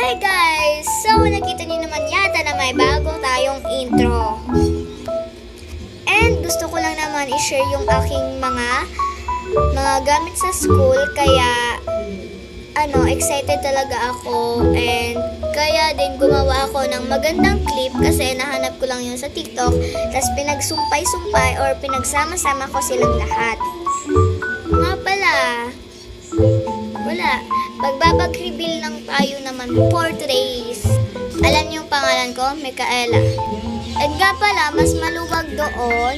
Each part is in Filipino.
Hi guys! So, nakita niyo naman yata na may bago tayong intro. And gusto ko lang naman i-share yung aking mga gamit sa school. Kaya, excited talaga ako. And kaya din gumawa ako ng magandang clip kasi nahanap ko lang yun sa TikTok. Tapos pinagsumpay-sumpay or pinagsama-sama ko silang lahat. Nga pala, wala. Magbabag-reveal lang tayo naman for today's. Alam niyo yung pangalan ko? Micaela. At nga pala, mas maluwag doon,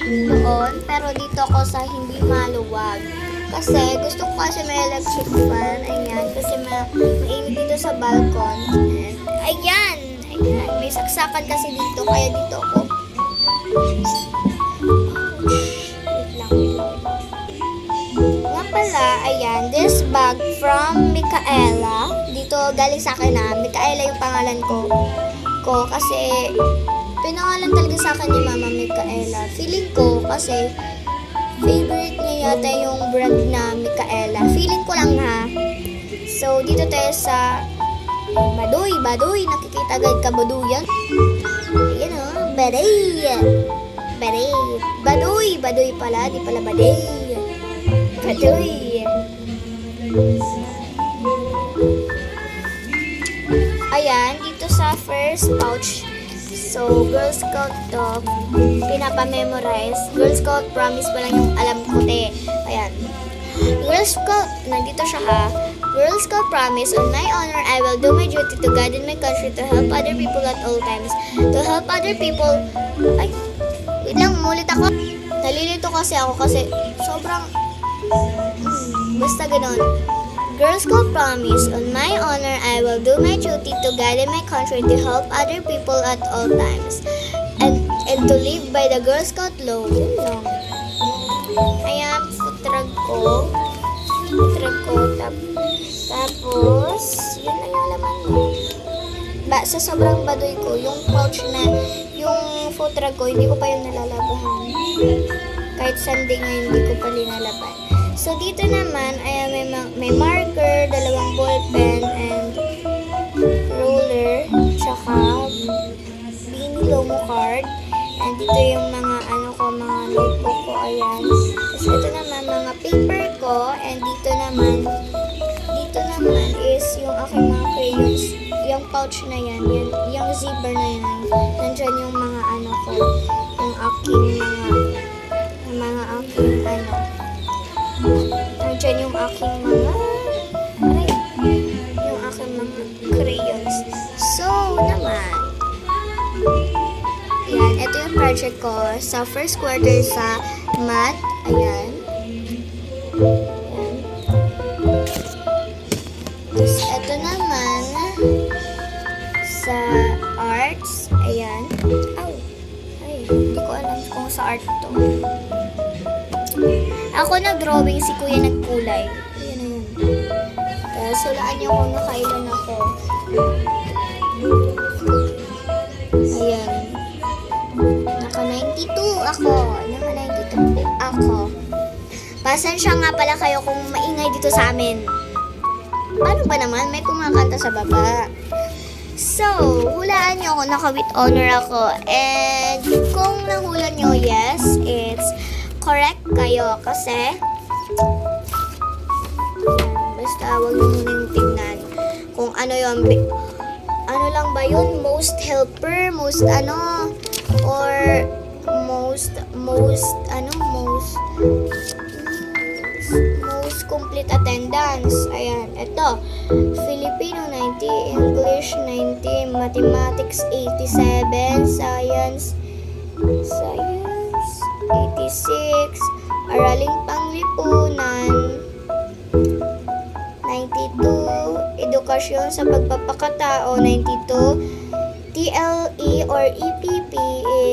pero dito ako sa hindi maluwag. Kasi gusto ko kasi may electric fan. Ayan, kasi mainit dito sa balcon. Ayan, may saksakan kasi dito, kaya dito ako. Wait lang. Nga pala, ayan, this bag from Micaela. Dito galing sa akin na, Micaela yung pangalan ko kasi pinangalan talaga sa akin ni Mama Micaela. Feeling ko kasi favorite niya yata yung brand na Micaela. Feeling ko lang ha. So, dito tayo sa Baduy. Nakikita agad ka Baduyan. Ayan o, Baduy pala. Di pala Baday. Baduy. Ayan, dito sa first pouch. So, Girl Scout to. Pinapamemorize. Girl Scout promise pa lang yung alam ko, te. Ayan. Girl Scout, nandito siya ha. Girl Scout promise, on my honor, I will do my duty to guide in my country to help other people at all times. To help other people. Ay, wait lang, mulit ako. Nalilito kasi ako kasi sobrang basta ganon. Girl Scout promise, on my honor, I will do my duty to guide in my country to help other people at all times. And to live by the Girl Scout law. Yun lang. Ayan, futrag ko. Tapos, yun lang yung laman mo. Sa sobrang baduy ko, yung pouch na, yung futrag ko, hindi ko pa yung nalalabahan. Kahit Sunday ngayon, hindi ko pa linalaban. So, dito naman, ayan, may marker, dalawang ballpen, and roller, tsaka binilomo card. And dito yung mga, mga notebook ko, ayan. Tapos ito naman, mga paper ko, and dito naman is yung aking mga crayons. Yung pouch na yan, yung zipper na yan. Nandyan yung mga ko, yung aking Nandiyan yung aking mga crayons. So, naman, yan, ito yung project ko sa first quarter sa math. Ayan. Tapos, ito naman sa arts. Ayan. Hindi ko alam kung sa art to. Ako nag-drawing, si kuya nagkulay. Ayan na yun. Kaya sulaan niyo kung nakailan ako. Ayan. Naka 92 ako. Pasensya nga pala kayo kung maingay dito sa amin. Paano ba naman? May kumakanta sa baba. So, hulaan niyo kung naka-with honor ako. And kung nahula niyo, yes, it's correct kayo kasi basta wag nyo muna yung tingnan kung ano yun, ano lang ba yun, most helper, most or most complete attendance. Ayan, ito Filipino 90, English 90, Mathematics 87, Science 86, Araling Panglipunan 92, Edukasyon sa Pagpapakatao 92, TLE or EPP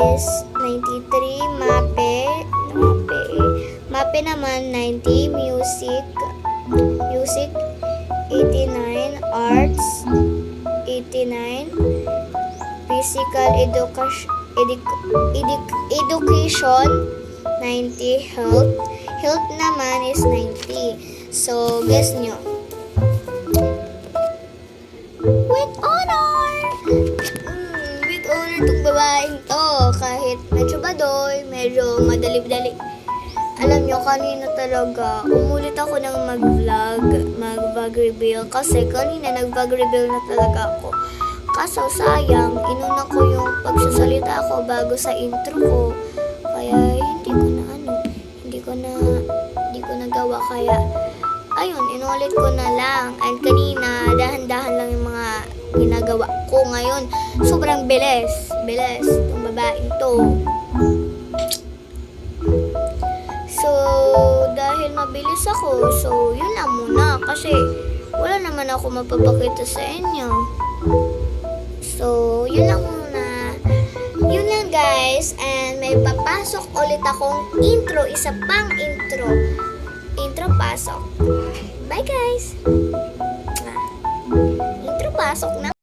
is 93, MAPE naman 90, Music 89, Arts 89, Physical Education 90, Health naman is 90. So, guess nyo. With honor! kanina talaga, umulit ako ng mag-vlog reveal. Kasi kanina nag-vlog reveal na talaga ako. Kaso sayang, inuna ko yung pagsasalita ko bago sa intro ko. Kaya hindi ko nagawa. Kaya, ayun, inulit ko na lang. And kanina, dahan-dahan lang yung mga ginagawa ko ngayon. Sobrang bilis itong babaeng to. So, dahil mabilis ako, so, yun lang muna. Kasi, wala naman ako mapapakita sa inyo. So, yun lang muna. Yun lang guys. And may papasok ulit akong intro. Isa pang intro. Intro pasok. Bye guys. Intro pasok na.